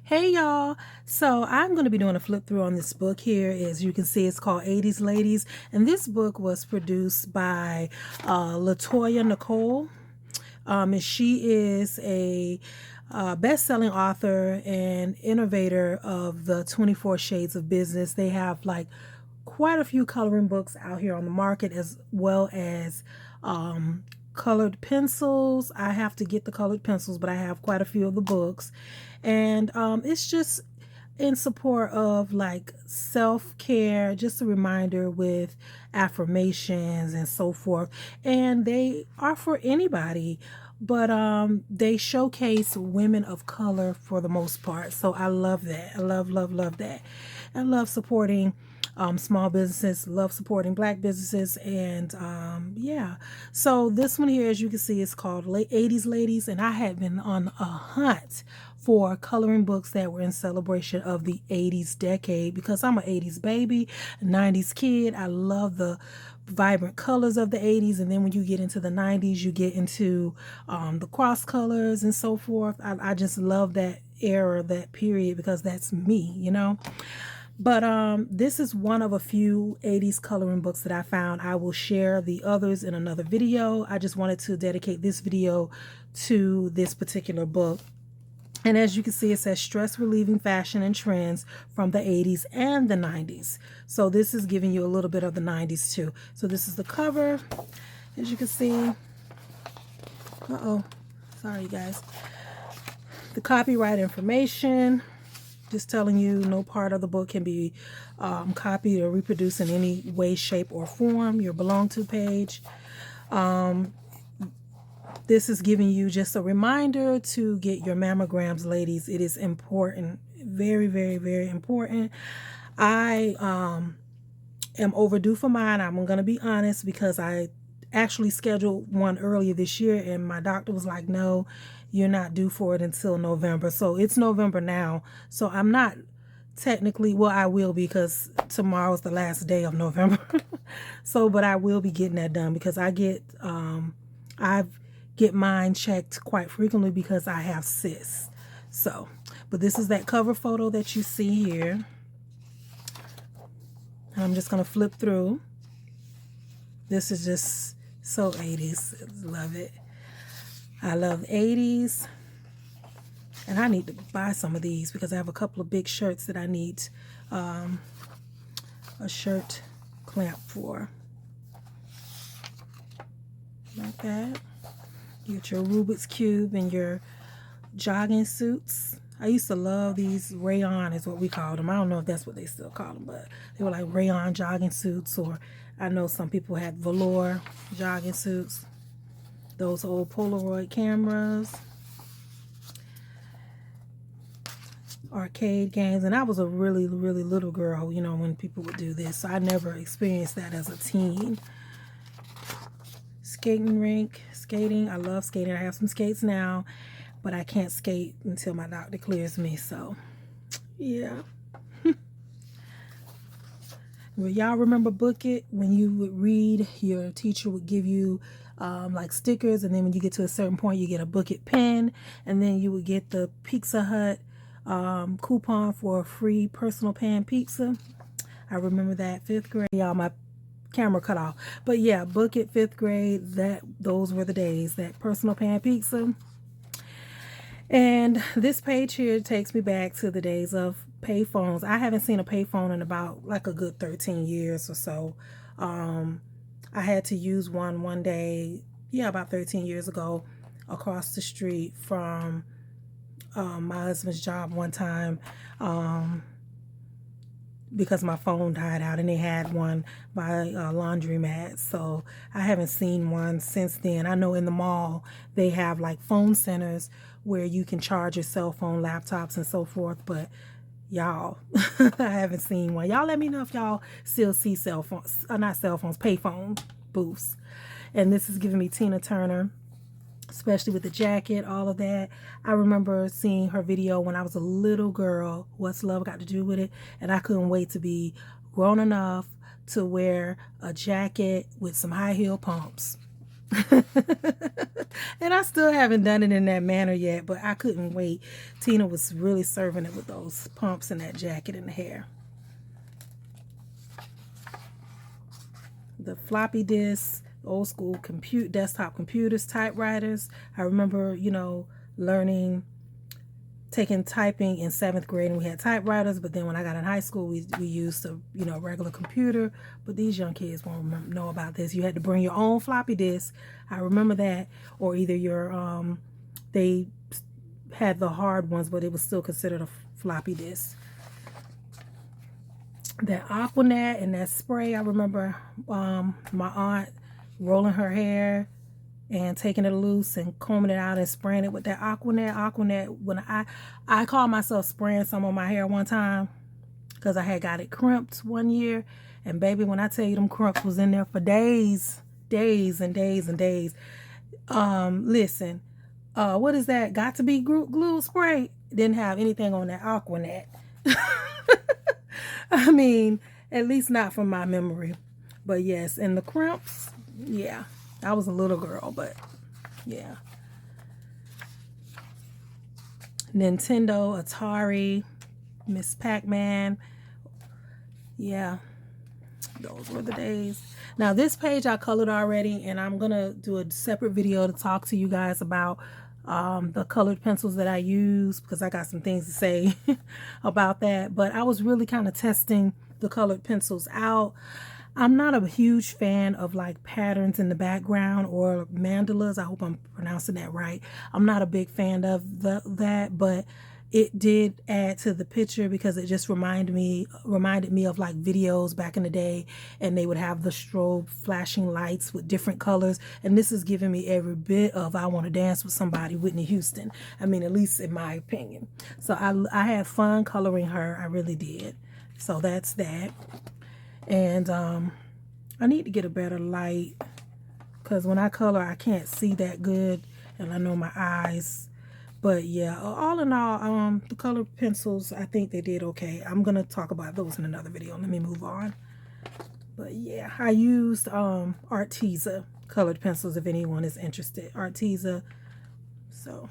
Hey y'all, so I'm going to be doing a flip through on this book here. As you can see, it's called 80s Ladies, and this book was produced by Latoya Nicole. And she is a best-selling author and innovator of the 24 Shades of Business. They have like quite a few coloring books out here on the market, as well as colored pencils. I have to get the colored pencils, but I have quite a few of the books. And it's just in support of like self-care, just a reminder with affirmations and so forth. And they are for anybody, but they showcase women of color for the most part. So I love that. I love that. I love supporting small businesses, love supporting black businesses, and yeah. So this one here, as you can see, is called 80s Ladies, and I had been on a hunt for coloring books that were in celebration of the 80s decade, because I'm an 80s baby, a 90s kid. I love the vibrant colors of the 80s, and then when you get into the 90s, you get into the cross colors and so forth. I just love that era, that period, because that's me, you know. But this is one of a few 80s coloring books that I found. I will share the others in another video. I just wanted to dedicate this video to this particular book. And as you can see, it says stress relieving fashion and trends from the 80s and the 90s. So this is giving you a little bit of the 90s too. So this is the cover, as you can see. Sorry guys. The copyright information, just telling you no part of the book can be copied or reproduced in any way, shape, or form. Your belong to page. This is giving you just a reminder to get your mammograms, ladies. It is important. Very, very, very important. I am overdue for mine. I'm going to be honest, because I actually scheduled one earlier this year, and my doctor was like, no, you're not due for it until November. So it's November now. So I'm not technically, well, I will be, because tomorrow's the last day of November. So, but I will be getting that done, because I get mine checked quite frequently because I have cysts. So, but this is that cover photo that you see here. I'm just going to flip through. This is just so 80s. Love it. I love 80s. And I need to buy some of these, because I have a couple of big shirts that I need a shirt clamp for. Like that. Get your Rubik's Cube and your jogging suits. I used to love these rayon, is what we called them. I don't know if that's what they still call them, but they were like rayon jogging suits, or I know some people had velour jogging suits. Those old Polaroid cameras. Arcade games. And I was a really, really little girl, you know, when people would do this. So I never experienced that as a teen. Skating rink, skating. I love skating. I have some skates now, but I can't skate until my doctor clears me. So, yeah. Well, y'all remember Book It? When you would read, your teacher would give you like stickers, and then when you get to a certain point, you get a Book It pen, and then you would get the Pizza Hut coupon for a free personal pan pizza. I remember that, 5th grade. Y'all, my camera cut off, but yeah, Book It, 5th grade. Those were the days. That personal pan pizza. And this page here takes me back to the days of payphones. I haven't seen a payphone in about like a good 13 years or so. I had to use one day, yeah, about 13 years ago, across the street from my husband's job one time, because my phone died out, and they had one by a laundromat. So I haven't seen one since then. I know in the mall they have like phone centers where you can charge your cell phone, laptops, and so forth, but y'all, I haven't seen one. Y'all let me know if y'all still see cell phones, not cell phones, payphone booths. And this is giving me Tina Turner, especially with the jacket, all of that. I remember seeing her video when I was a little girl, What's Love Got to Do with It? And I couldn't wait to be grown enough to wear a jacket with some high heel pumps. And I still haven't done it in that manner yet, but I couldn't wait. Tina was really serving it with those pumps and that jacket and the hair. The floppy disks, old school desktop computers, typewriters. I remember, you know, taking typing in 7th grade, and we had typewriters, but then when I got in high school, we used a, you know, regular computer. But these young kids won't know about this. You had to bring your own floppy disk. I remember that. Or either they had the hard ones, but it was still considered a floppy disk. That Aquanet and that spray, I remember my aunt rolling her hair and taking it loose and combing it out and spraying it with that Aquanet. When I called myself spraying some on my hair one time because I had got it crimped one year, and baby, when I tell you them crimps was in there for days and days and days. Listen, what is that? Got to be glue spray? Didn't have anything on that Aquanet. I mean, at least not from my memory. But yes, and the crimps, yeah. I was a little girl, but yeah. Nintendo, Atari, Miss Pac-Man. Yeah, those were the days. Now, this page I colored already, and I'm going to do a separate video to talk to you guys about the colored pencils that I use, because I got some things to say about that. But I was really kind of testing the colored pencils out. I'm not a huge fan of like patterns in the background or mandalas. I hope I'm pronouncing that right. I'm not a big fan of that, but it did add to the picture because it just reminded me of like videos back in the day, and they would have the strobe flashing lights with different colors. And this is giving me every bit of I Want to Dance with Somebody, Whitney Houston. I mean, at least in my opinion. So I had fun coloring her. I really did. So that's that. And I need to get a better light because when I color, I can't see that good, and I know my eyes. But yeah, all in all, the colored pencils, I think they did okay. I'm going to talk about those in another video. Let me move on. But yeah, I used Arteza colored pencils if anyone is interested. Arteza. So,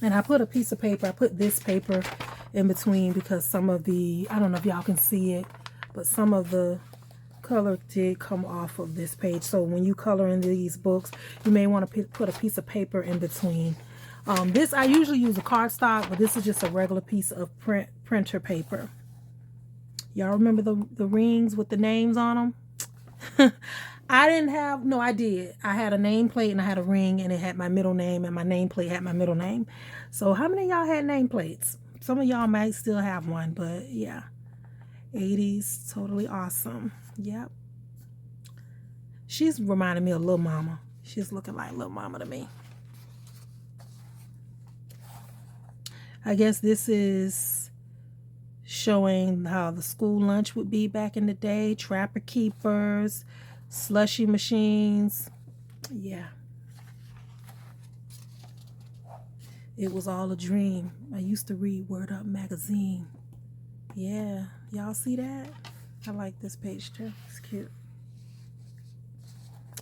and I put a piece of paper. I put this paper in between because some of the, I don't know if y'all can see it, but some of the color did come off of this page. So when you color in these books, you may want to put a piece of paper in between. This, I usually use a cardstock, but this is just a regular piece of printer paper. Y'all remember the rings with the names on them? I didn't have, no, I did. I had a nameplate and I had a ring, and it had my middle name, and my nameplate had my middle name. So how many of y'all had nameplates? Some of y'all might still have one, but yeah. 80s, totally awesome. Yep. She's reminding me of Lil Mama. She's looking like Lil Mama to me. I guess this is showing how the school lunch would be back in the day. Trapper Keepers, slushy machines. Yeah. It was all a dream. I used to read Word Up magazine. Yeah. Y'all see that? I like this page too. It's cute.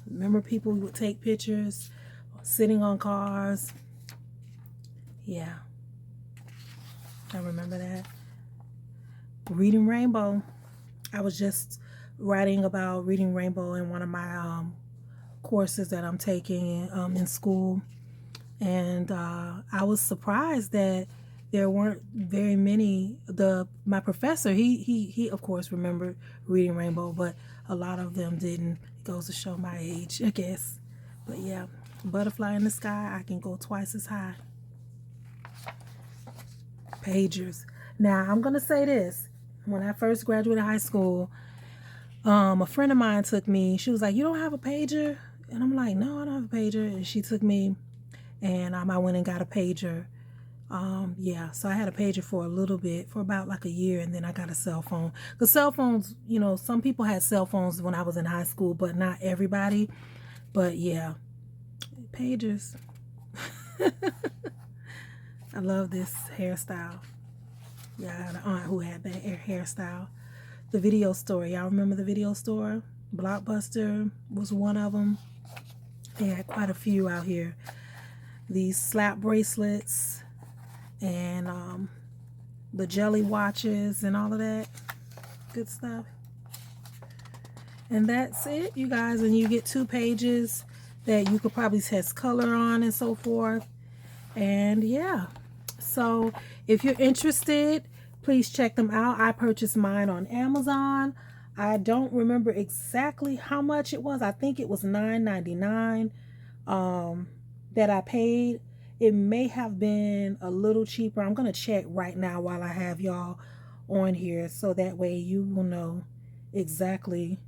Remember people would take pictures sitting on cars. Yeah. I remember that. Reading Rainbow. I was just writing about Reading Rainbow in one of my courses that I'm taking in school. And I was surprised that there weren't very many. My professor, he of course remembered Reading Rainbow, but a lot of them didn't. It goes to show my age, I guess. But yeah, Butterfly in the Sky, I can go twice as high. Pagers. Now, I'm going to say this. When I first graduated high school, a friend of mine took me. She was like, "You don't have a pager?" And I'm like, "No, I don't have a pager." And she took me, and I went and got a pager. Yeah, so I had a pager for a little bit, for about like a year, and then I got a cell phone. Because cell phones, you know, some people had cell phones when I was in high school, but not everybody. But yeah, pagers. I love this hairstyle. Yeah, I had an aunt who had that hairstyle. The video store. Y'all remember the video store? Blockbuster was one of them. They had quite a few out here. These slap bracelets and the jelly watches and all of that good stuff. And that's it, you guys. And you get 2 pages that you could probably test color on and so forth. And yeah, so if you're interested, please check them out. I purchased mine on Amazon. I don't remember exactly how much it was. I think it was $9.99 that I paid. It may have been a little cheaper. I'm going to check right now while I have y'all on here, so that way you will know exactly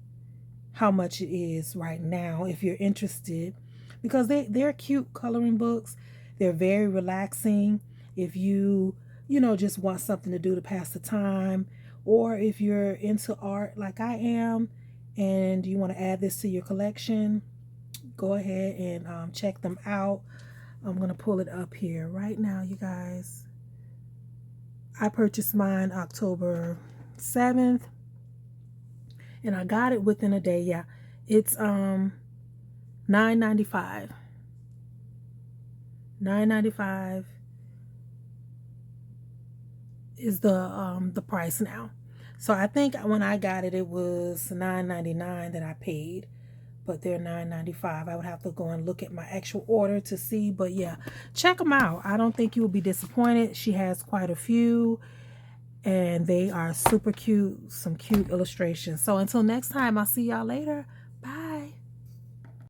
how much it is right now if you're interested, because they're cute coloring books. They're very relaxing if you just want something to do to pass the time, or if you're into art like I am and you want to add this to your collection. Go ahead and check them out. I'm gonna pull it up here right now, you guys. I purchased mine October 7th and I got it within a day. Yeah, it's $9.95. $9.95 is the price now. So I think when I got it, it was $9.99 that I paid, but they're $9.95. I would have to go and look at my actual order to see, but yeah, check them out. I don't think you will be disappointed. She has quite a few, and they are super cute. Some cute illustrations. So until next time, I'll see y'all later.